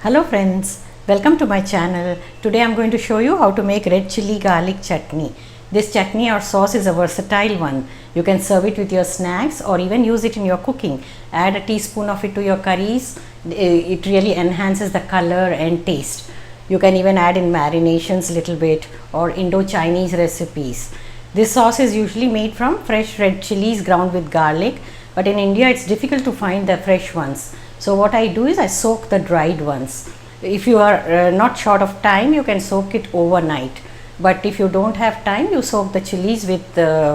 Hello friends, welcome to my channel. Today I am going to show you how to make red chili garlic chutney. This chutney or sauce is a versatile one. You can serve it with your snacks or even use it in your cooking. Add a teaspoon of it to your curries. It really enhances the color and taste. You can even add in marinations little bit or Indo-Chinese recipes. This sauce is usually made from fresh red chilies ground with garlic, but in India it's difficult to find the fresh ones. So what I do is I soak the dried ones. If you are not short of time, you can soak it overnight. But if you don't have time, you soak the chilies with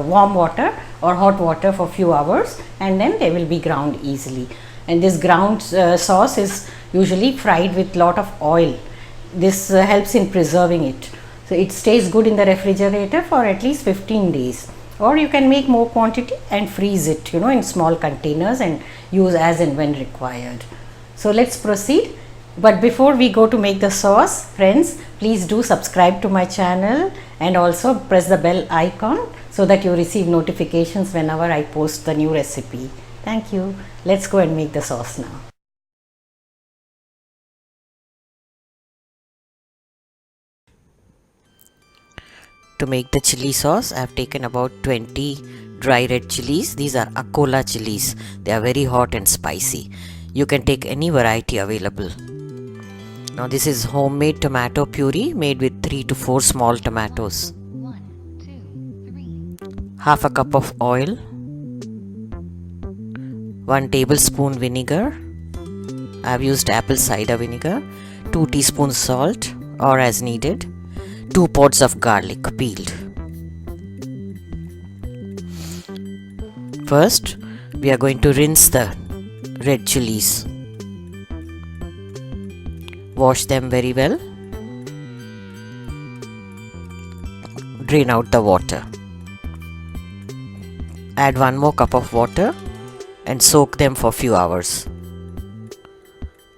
warm water or hot water for few hours, and then they will be ground easily. And this ground sauce is usually fried with lot of oil. This helps in preserving it. So it stays good in the refrigerator for at least 15 days. Or you can make more quantity and freeze it, in small containers and use as and when required. So let's proceed. But before we go to make the sauce, friends, please do subscribe to my channel and also press the bell icon so that you receive notifications whenever I post the new recipe. Thank you. Let's go and make the sauce now. To make the chili sauce, I have taken about 20 dry red chilies. These are Akola chilies. They are very hot and spicy. You can take any variety available. Now this is homemade tomato puree made with 3 to 4 small tomatoes. Half a cup of oil. 1 tablespoon vinegar. I have used apple cider vinegar. 2 teaspoons salt or as needed. 2 pods of garlic peeled. First, we are going to rinse the red chilies. Wash them very well. Drain out the water. Add 1 more cup of water and soak them for few hours.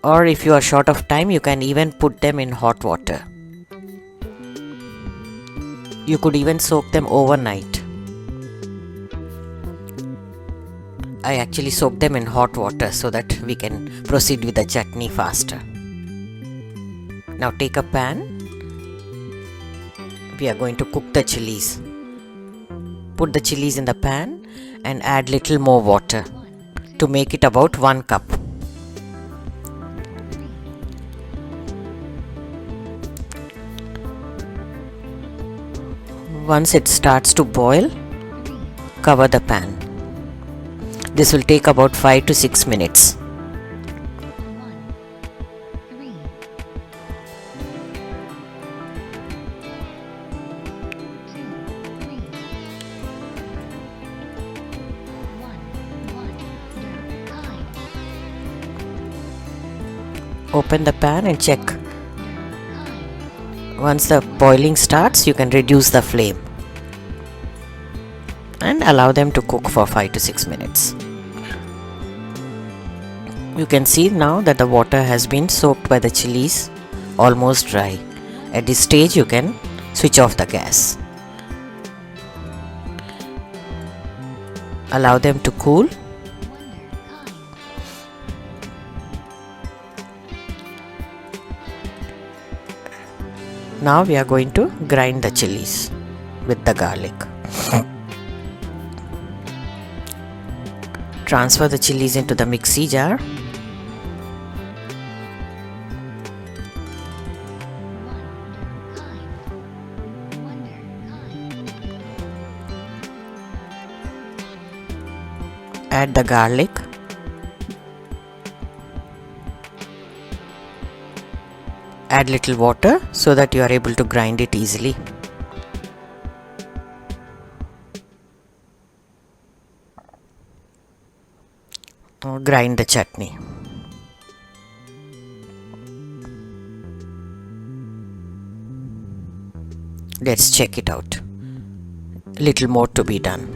Or if you are short of time, you can even put them in hot water. You could even soak them overnight. I actually soak them in hot water so that we can proceed with the chutney faster. Now take a pan. We are going to cook the chilies. Put the chilies in the pan and add little more water to make it about 1 cup. Once it starts to boil, cover the pan. This will take about 5 to 6 minutes. Open the pan and check. Once the boiling starts, you can reduce the flame and allow them to cook for 5 to 6 minutes. You can see now that the water has been soaked by the chilies, almost dry. At this stage, you can switch off the gas. Allow them to cool. Now we are going to grind the chilies with the garlic. Transfer the chilies into the mixie jar. Add the garlic. Add little water so that you are able to grind it easily. Grind the chutney. Let's check it out. Little more to be done.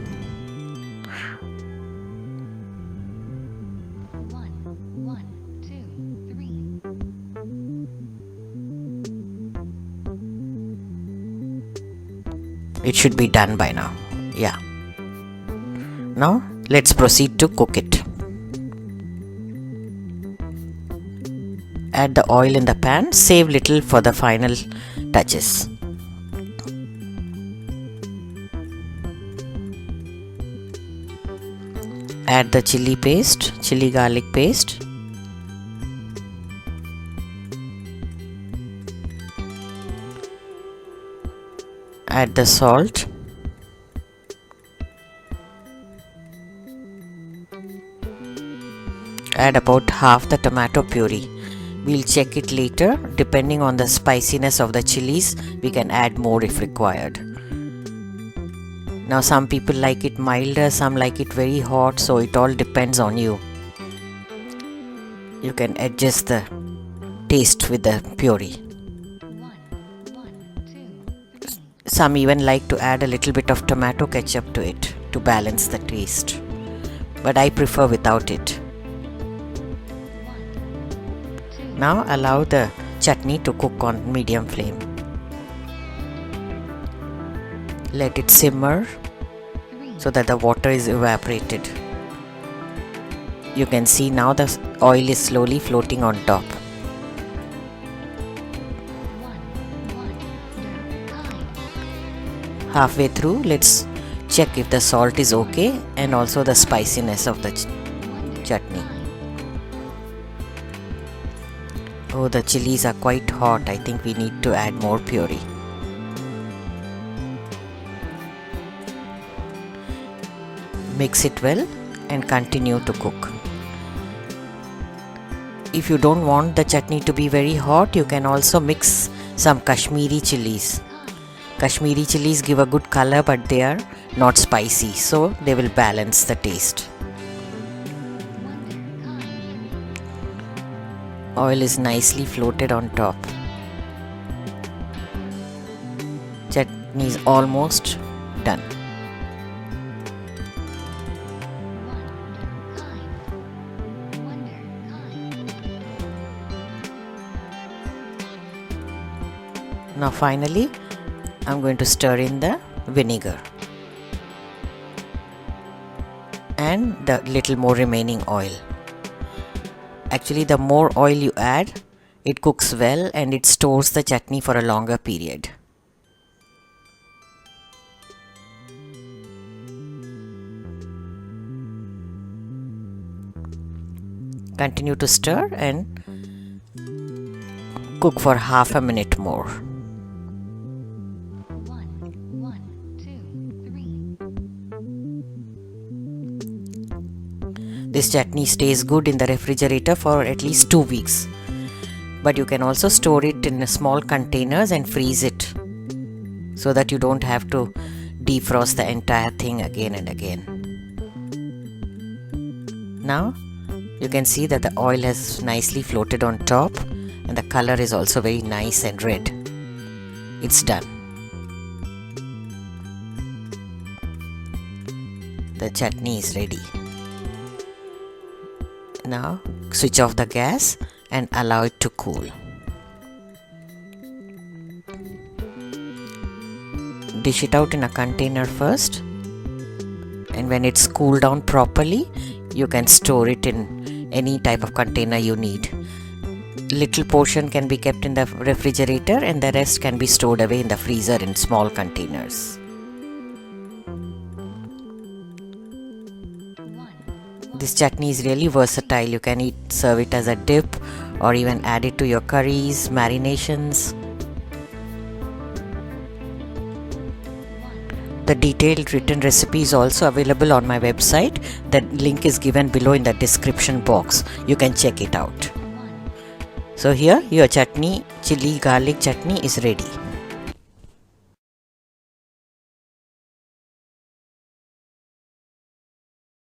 It should be done by now. Yeah. Now let's proceed to cook it. add the oil in the pan, save little for the final touches. Add the chili garlic paste. Add the salt. Add about half the tomato puree. We'll check it later. Depending on the spiciness of the chilies, we can add more if required. Now some people like it milder, some like it very hot, so it all depends on you. You can adjust the taste with the puree. Some even like to add a little bit of tomato ketchup to it to balance the taste, but I prefer without it. Now allow the chutney to cook on medium flame. Let it simmer so that the water is evaporated. You can see now the oil is slowly floating on top. Halfway through, let's check if the salt is okay and also the spiciness of the chutney. Oh, the chilies are quite hot. I think we need to add more puree. Mix it well and continue to cook. If you don't want the chutney to be very hot, you can also mix some Kashmiri chilies. Kashmiri chilies give a good color, but they are not spicy, so they will balance the taste. Oil is nicely floated on top. Chutney is almost done. Now finally, I'm going to stir in the vinegar and the little more remaining oil. Actually, the more oil you add, it cooks well and it stores the chutney for a longer period. Continue to stir and cook for half a minute more. This chutney stays good in the refrigerator for at least 2 weeks. But you can also store it in small containers and freeze it so that you don't have to defrost the entire thing again and again. Now you can see that the oil has nicely floated on top and the color is also very nice and red. It's done. The chutney is ready. Now switch off the gas and allow it to cool. Dish it out in a container first, and when it's cooled down properly, you can store it in any type of container you need. Little portion can be kept in the refrigerator and the rest can be stored away in the freezer in small containers. This chutney is really versatile. You can serve it as a dip or even add it to your curries, marinations. The detailed written recipe is also available on my website. The link is given below in the description box. You can check it out. So here your chutney, chili garlic chutney is ready.